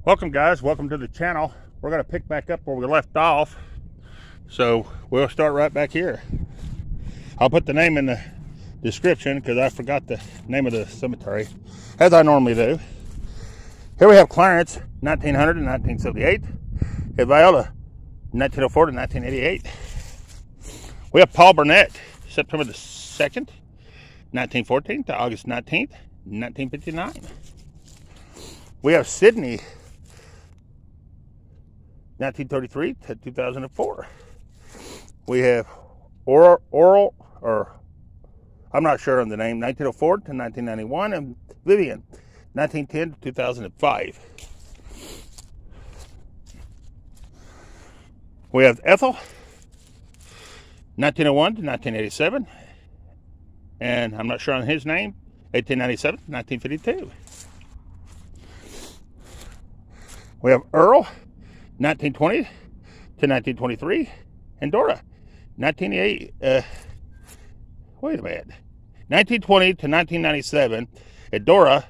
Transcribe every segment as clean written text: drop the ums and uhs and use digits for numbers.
Welcome guys, welcome to the channel. We're going to pick back up where we left off, so we'll start right back here. I'll put the name in the description because I forgot the name of the cemetery, as I normally do. Here we have Clarence, 1900 to 1978. We have Viola, 1904 to 1988. We have Paul Burnett, September the 2nd, 1914 to August 19th, 1959. We have Sydney, 1933 to 2004. We have Oral, I'm not sure on the name, 1904 to 1991, and Vivian, 1910 to 2005. We have Ethel, 1901 to 1987, and I'm not sure on his name, 1897 to 1952. We have Earl, 1920 to 1923, and Dora, 1920 to 1997, and Dora,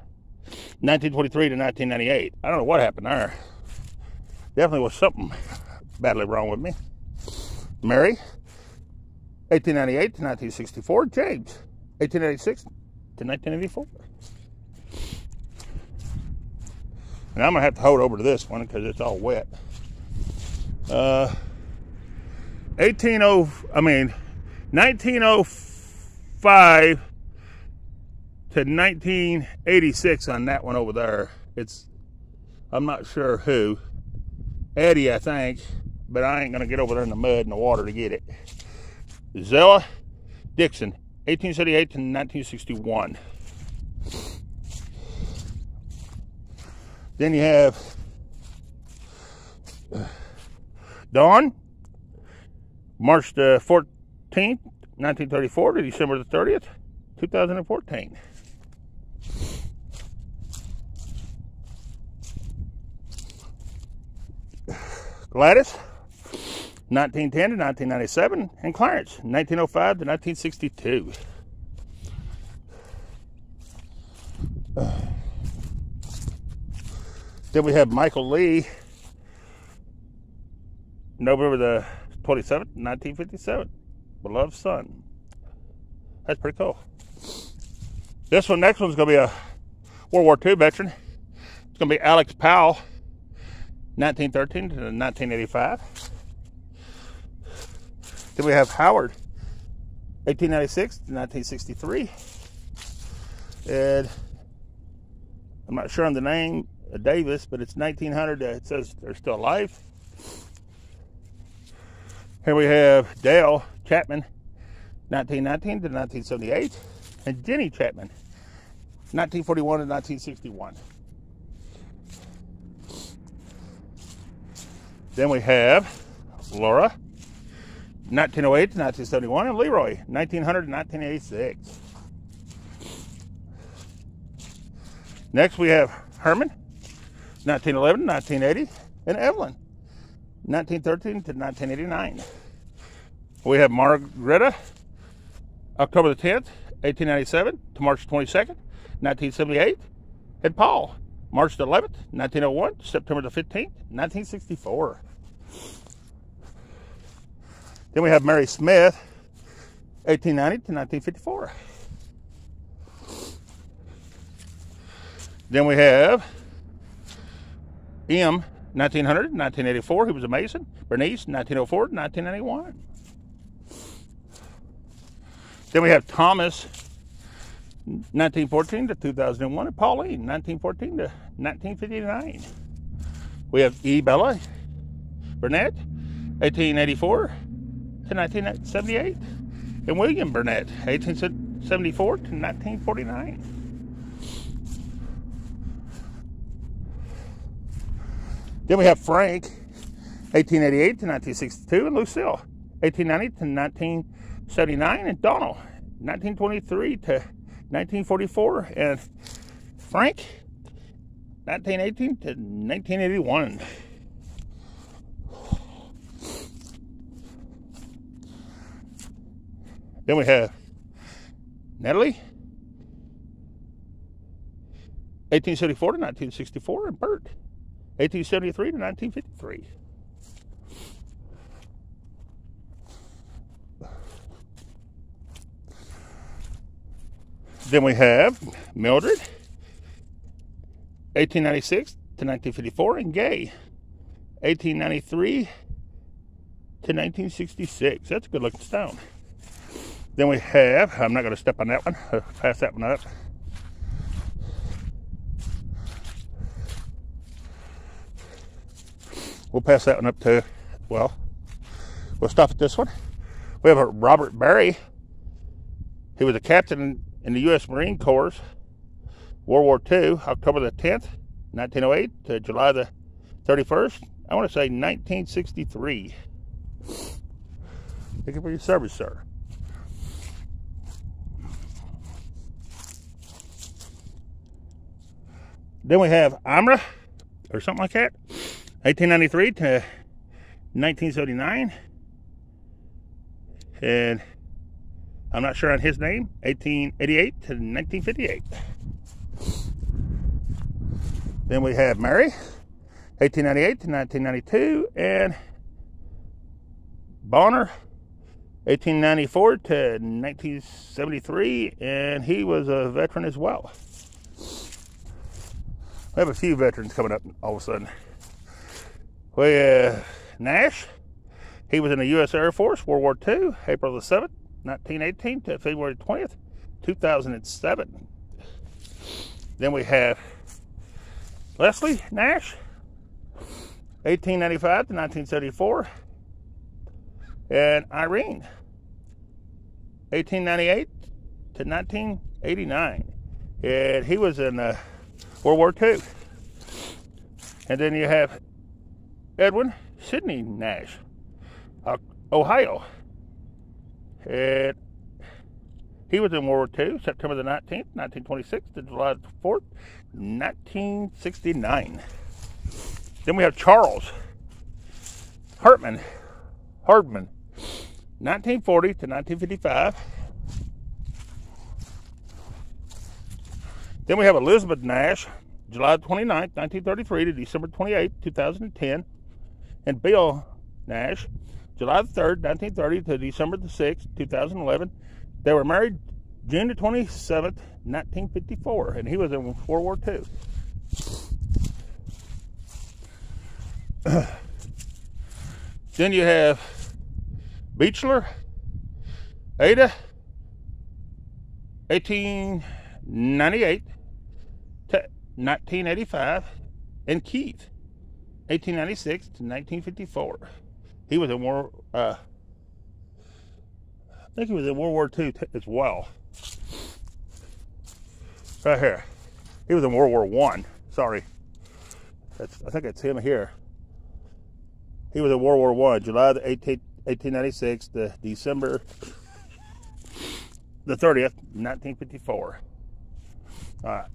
1923 to 1998. I don't know what happened there. Definitely was something badly wrong with me. Mary, 1898 to 1964, James, 1886 to 1984. And I'm going to have to hold over to this one because it's all wet. 1905 to 1986 on that one over there. I'm not sure who. Eddie, I think. But I ain't going to get over there in the mud and the water to get it. Zella Dixon, 1878 to 1961. Then you have Dawn, March the 14th, 1934 to December the 30th, 2014. Gladys, 1910 to 1997, and Clarence, 1905 to 1962. Then we have Michael Lee, November the 27th, 1957. Beloved son. That's pretty cool. Next one's going to be a World War II veteran. It's going to be Alex Powell, 1913 to 1985. Then we have Howard, 1896 to 1963. And I'm not sure on the name, Davis, but it's 1900. It says they're still alive. Here we have Dale Chapman, 1919 to 1978, and Jenny Chapman, 1941 to 1961. Then we have Laura, 1908 to 1971, and Leroy, 1900 to 1986. Next we have Herman, 1911 to 1980, and Evelyn, 1913 to 1989. We have Margaretta, October the 10th, 1897 to March 22nd, 1978, and Paul, March the 11th, 1901 to September the 15th, 1964. Then we have Mary Smith, 1890 to 1954. Then we have M, 1900 to 1984, he was a Mason. Bernice, 1904 to 1991. Then we have Thomas, 1914 to 2001, and Pauline, 1914 to 1959. We have E. Bella Burnett, 1884 to 1978, and William Burnett, 1874 to 1949. Then we have Frank, 1888 to 1962, and Lucille, 1890 to 1979, and Donald, 1923 to 1944, and Frank, 1918 to 1981. Then we have Natalie, 1874 to 1964, and Bert, 1873 to 1953. Then we have Mildred, 1896 to 1954, and Gay, 1893 to 1966. That's a good looking stone. Then we have, I'm not going to step on that one, I'll pass that one up. We'll pass that one up too. Well, we'll stop at this one. We have a Robert Barry. He was a captain in the U.S. Marine Corps, World War II, October the 10th, 1908 to July the 31st. I want to say 1963. Thank you for your service, sir. Then we have Amra, or something like that, 1893 to 1979. And I'm not sure on his name, 1888 to 1958. Then we have Mary, 1898 to 1992, and Bonner, 1894 to 1973, and he was a veteran as well. We have a few veterans coming up all of a sudden. We have Nash. He was in the U.S. Air Force, World War II, April the 7th, 1918 to February 20th, 2007. Then we have Leslie Nash, 1895 to 1974, and Irene, 1898 to 1989, and he was in World War II. And then you have Edwin Sidney Nash, Ohio, and he was in World War II, September the 19th, 1926 to July 4th, 1969. Then we have Charles Hardman, 1940 to 1955. Then we have Elizabeth Nash, July 29th, 1933 to December 28th, 2010. And Bill Nash, July 3rd, 1930 to December the 6th, 2011. They were married June the 27th, 1954, and he was in World War II. Then you have Beechler, Ada, 1898 to 1985, and Keith, 1896 to 1954. He was in I think he was in World War II as well. Right here. He was in World War I. Sorry. I think that's him here. He was in World War I, July the 18th, 1896 to December the 30th, 1954. All right.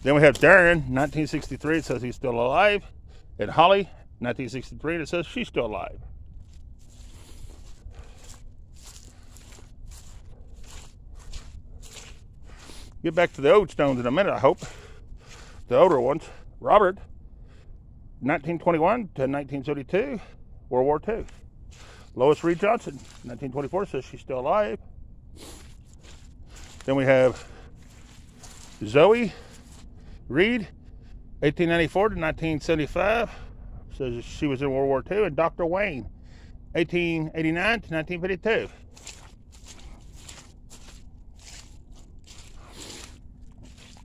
Then we have Darren, 1963. It says he's still alive. And Holly, 1963. And it says she's still alive. Get back to the old stones in a minute, I hope. The older ones. Robert, 1921 to 1932, World War II. Lois Reed Johnson, 1924, says she's still alive. Then we have Zoe Reed, 1894 to 1975, says she was in World War II. And Dr. Wayne, 1889 to 1952.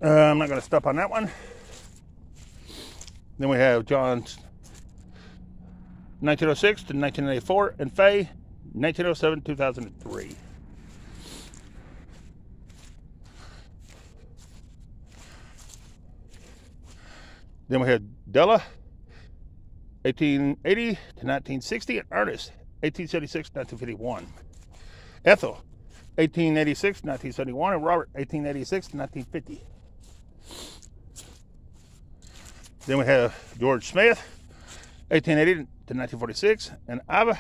I'm not going to stop on that one. Then we have John's 1906 to 1984, and Faye, 1907 to 2003. Then we have Della, 1880 to 1960, and Ernest, 1876 to 1951. Ethel, 1886 to 1971, and Robert, 1886 to 1950. Then we have George Smith, 1880 to 1946, and Ava,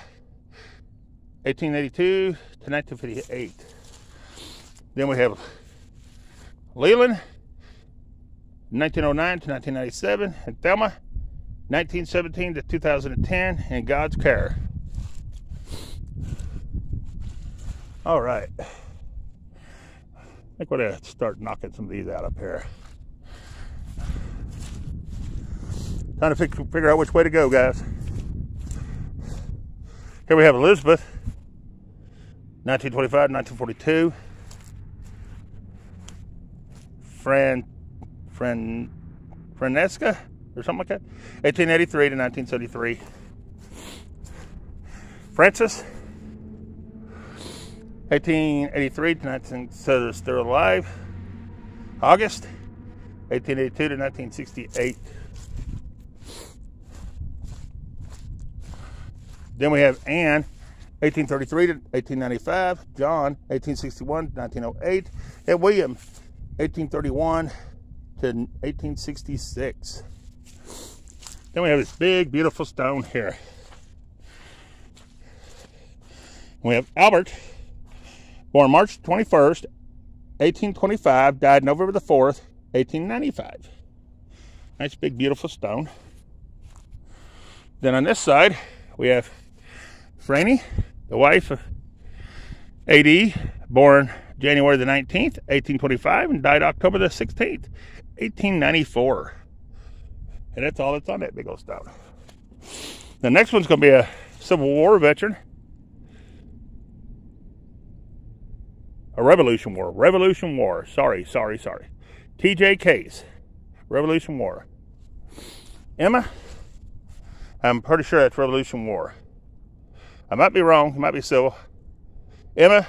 1882 to 1958. Then we have Leland, 1909 to 1997, and Thelma, 1917 to 2010, in God's care. All right. I think we're going to start knocking some of these out up here. Trying to figure out which way to go, guys. Here we have Elizabeth, 1925 to 1942. Francesca, or something like that, 1883 to 1973. Francis, 1883 to 19, so they're still alive. August, 1882 to 1968. Then we have Anne, 1833 to 1895. John, 1861 to 1908. And William, 1831 to 1866. Then we have this big, beautiful stone here. We have Albert, born March 21st, 1825, died November the 4th, 1895. Nice, big, beautiful stone. Then on this side, we have Franny, the wife of A.D., born January the 19th, 1825, and died October the 16th, 1894. And that's all that's on that big old stone. The next one's going to be a Civil War veteran. A Revolution War. Sorry. T.J. Case. Revolution War. Emma. I'm pretty sure that's Revolution War. I might be wrong. It might be civil. Emma.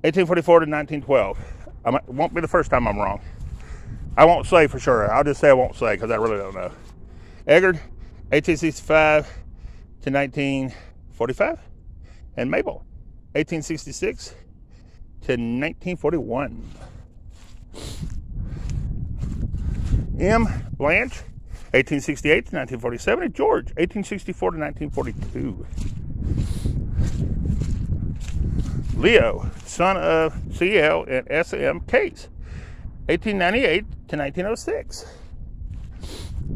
1844 to 1912. It won't be the first time I'm wrong. I won't say for sure. I'll just say I won't say because I really don't know. Eggard, 1865 to 1945. And Mabel, 1866 to 1941. M. Blanche, 1868 to 1947. And George, 1864 to 1942. Leo, son of C.L. and S.M. Case, 1898 to 1906.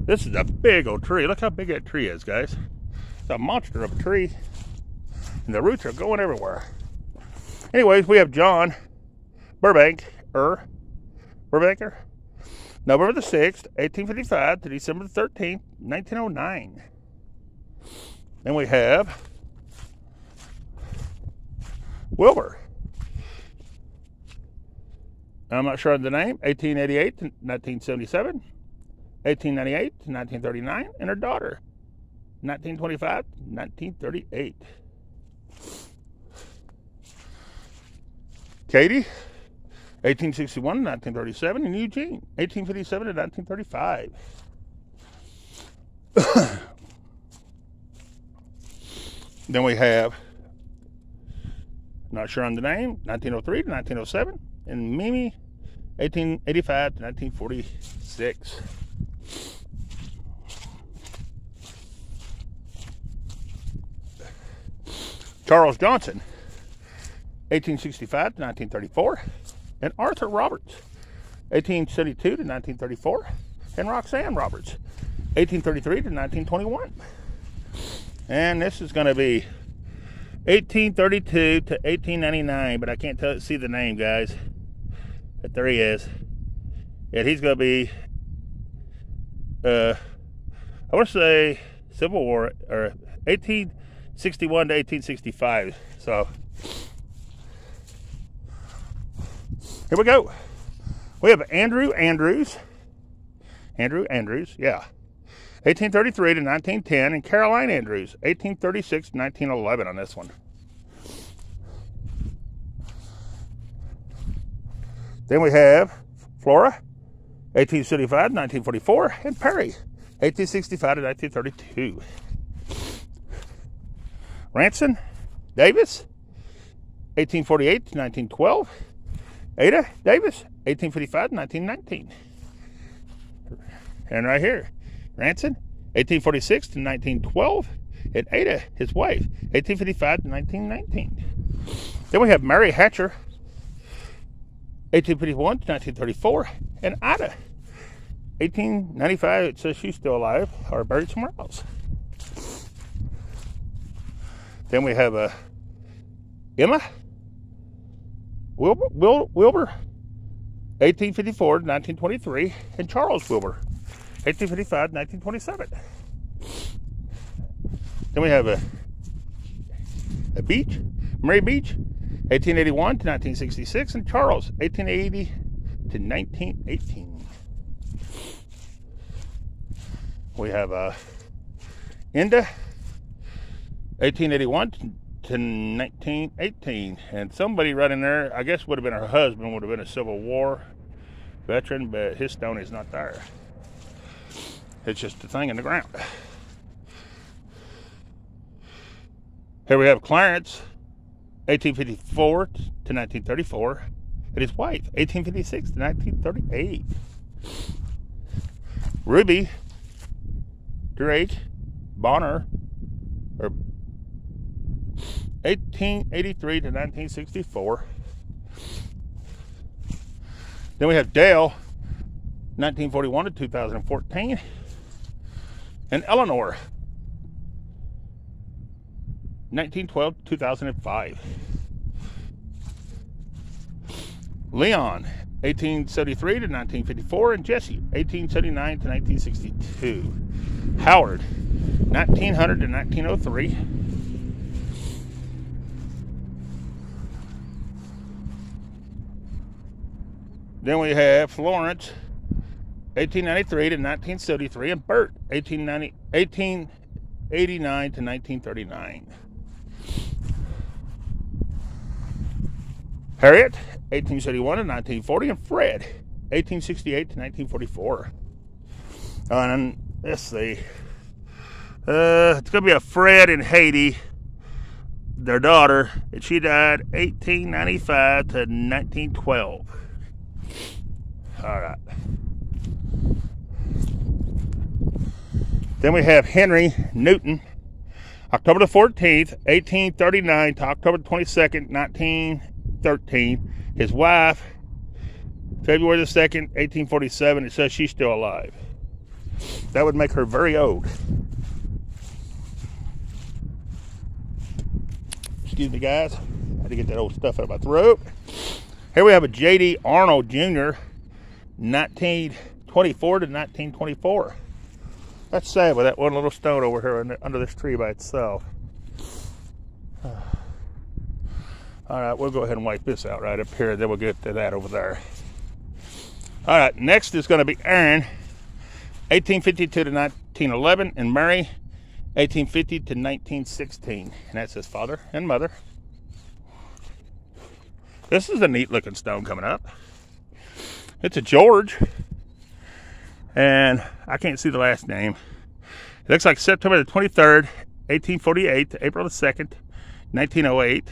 This is a big old tree. Look how big that tree is, guys. It's a monster of a tree. And the roots are going everywhere. Anyways, we have John Burbanker, November the 6th, 1855 to December the 13th, 1909. Then we have Wilbur. I'm not sure of the name. 1888 to 1977, 1898 to 1939, and her daughter, 1925 to 1938. Katie, 1861 to 1937, and Eugene, 1857 to 1935. Then we have, not sure on the name, 1903 to 1907, and Mimi, 1885 to 1946. Charles Johnson, 1865 to 1934, and Arthur Roberts, 1872 to 1934, and Roxanne Roberts, 1833 to 1921. And this is going to be 1832 to 1899, but I can't see the name, guys. But there he is. And he's going to be, I want to say Civil War, or 1861 to 1865. So, here we go. We have Andrew Andrews, yeah. 1833 to 1910, and Caroline Andrews, 1836 to 1911 on this one. Then we have Flora, 1875 to 1944, and Perry, 1865 to 1932. Ranson Davis, 1848 to 1912. Ada Davis, 1855 to 1919. And right here, Ranson, 1846 to 1912, and Ada, his wife, 1855 to 1919. Then we have Mary Hatcher, 1851 to 1934. And Ida, 1895. It says she's still alive or buried somewhere else. Then we have Emma Wilbur, 1854 to 1923, and Charles Wilbur, 1855 to 1927. Then we have a Beach, Mary Beach, 1881 to 1966, and Charles, 1880 to 1918. We have Inda, 1881 to 1918, and somebody right in there, I guess would have been her husband, would have been a Civil War veteran, but his stone is not there. It's just a thing in the ground. Here we have Clarence, 1854 to 1934, and his wife, 1856 to 1938. Ruby Drake Bonner, 1883 to 1964. Then we have Dale, 1941 to 2014. And Eleanor, 1912 to 2005. Leon, 1873 to 1954. And Jesse, 1879 to 1962. Howard, 1900 to 1903. Then we have Florence, 1893 to 1973, and Bert, 1889 to 1939. Harriet, 1871 to 1940, and Fred, 1868 to 1944. And let's see, it's going to be a Fred and Haiti, their daughter, and she died 1895 to 1912. All right. Then we have Henry Newton, October the 14th, 1839 to October 22nd, 1913. His wife, February the 2nd, 1847. It says she's still alive. That would make her very old. Excuse me, guys. I had to get that old stuff out of my throat. Here we have a J.D. Arnold Jr., 1924 to 1924. That's sad with that one little stone over here under this tree by itself. All right, we'll go ahead and wipe this out right up here. Then we'll get to that over there. All right, next is going to be Aaron, 1852 to 1911, and Mary, 1850 to 1916. And that's his father and mother. This is a neat looking stone coming up. It's a George, and I can't see the last name. It looks like September the 23rd, 1848 to April the 2nd, 1908.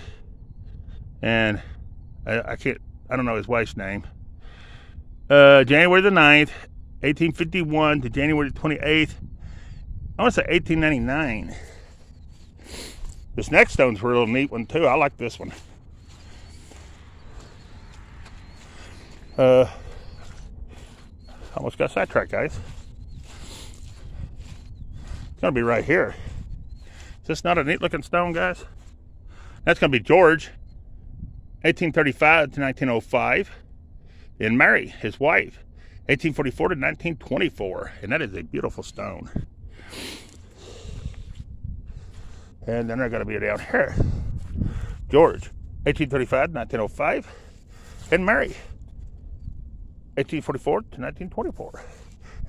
And I don't know his wife's name. January the 9th, 1851 to January the 28th. I want to say 1899. This next stone's a real neat one too. I like this one. Almost got sidetracked, guys. It's going to be right here. Is this not a neat looking stone, guys? That's going to be George, 1835 to 1905. And Mary, his wife, 1844 to 1924. And that is a beautiful stone. And then they're going to be down here. George, 1835 to 1905. And Mary, 1844 to 1924.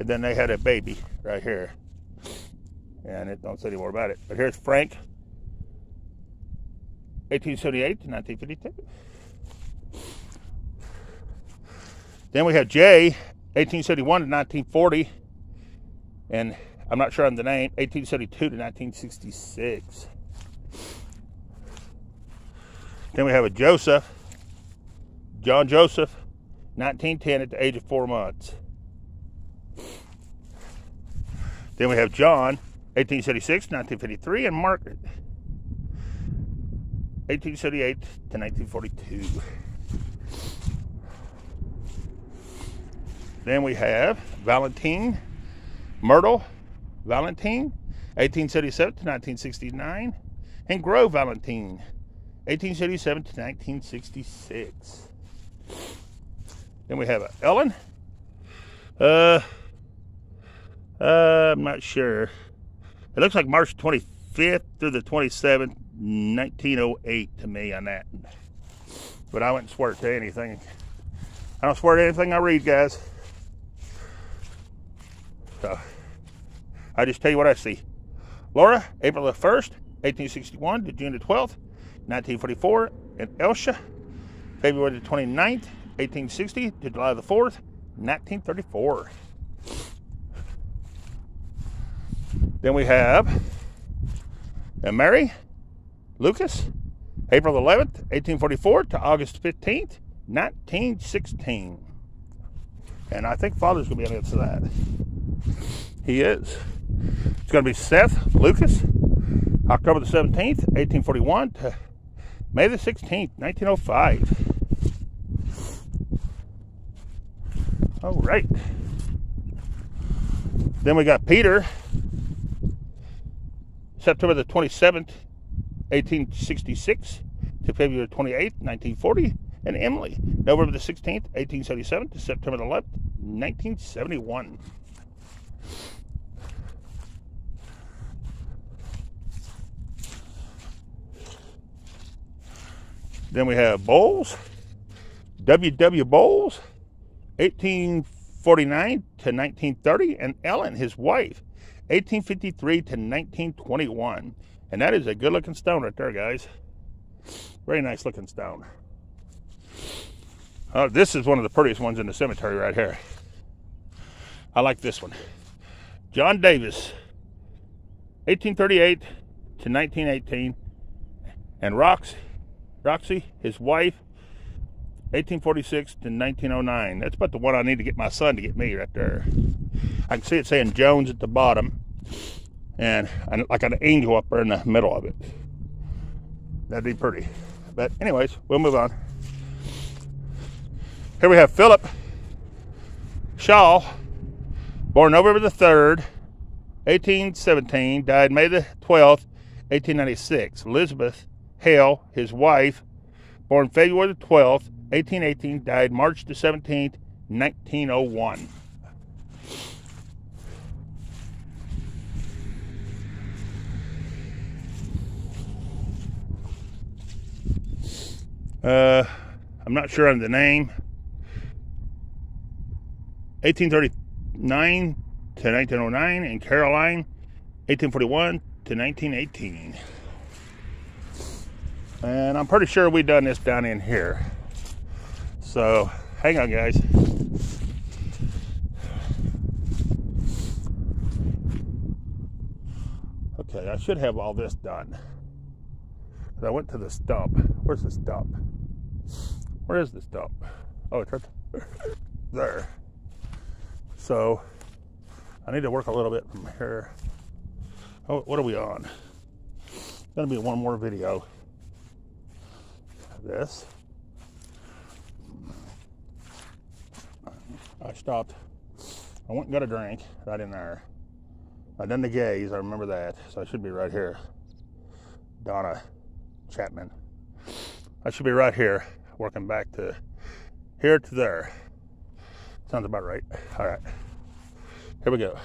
And then they had a baby right here. And it don't say any more about it. But here's Frank, 1878 to 1952. Then we have Jay, 1871 to 1940. And I'm not sure on the name, 1872 to 1966. Then we have a Joseph, John Joseph, 1910 at the age of 4 months. Then we have John, 1876 to 1953, and Margaret, 1878 to 1942. Then we have Valentine, Myrtle Valentine, 1877 to 1969, and Grove Valentine, 1877 to 1966. Then we have Ellen. I'm not sure. It looks like March 25th through the 27th, 1908 to me on that. But I wouldn't swear to anything. I don't swear to anything I read, guys. So, I just tell you what I see. Laura, April the 1st, 1861 to June the 12th, 1944. And Elsia, February the 29th, 1860 to July the 4th, 1934. Then we have Mary Lucas, April 11th, 1844 to August 15th, 1916. And I think Father's going to be on into that. He is. It's going to be Seth Lucas, October the 17th, 1841 to May the 16th, 1905. All right. Then we got Peter, September the 27th, 1866 to February 28th, 1940. And Emily, November the 16th, 1877 to September the 11th, 1971. Then we have Bowles, W.W. Bowles, 1849 to 1930, and Ellen, his wife, 1853 to 1921. And that is a good looking stone right there, guys. Very nice looking stone. This is one of the prettiest ones in the cemetery right here. I like this one. John Davis, 1838 to 1918, and Roxy, his wife, 1846 to 1909. That's about the one I need to get my son to get me right there. I can see it saying Jones at the bottom, and like an angel up there in the middle of it. That'd be pretty. But anyways, we'll move on. Here we have Philip Shaw, born November the 3rd, 1817, died May the 12th, 1896. Elizabeth Hale, his wife, born February the 12th, 1818, died March the 17th, 1901. I'm not sure on the name. 1839 to 1909, and Caroline, 1841 to 1918. And I'm pretty sure we done this down in here. So, hang on, guys. Okay, I should have all this done. But I went to the stump. Where's the stump? Where is the stump? Oh, it's right there. So, I need to work a little bit from here. Oh, what are we on? It's going to be one more video. This. I stopped. I went and got a drink right in there. I done the gaze, I remember that. So I should be right here. Donna Chapman. I should be right here, working back to here to there. Sounds about right. All right. Here we go.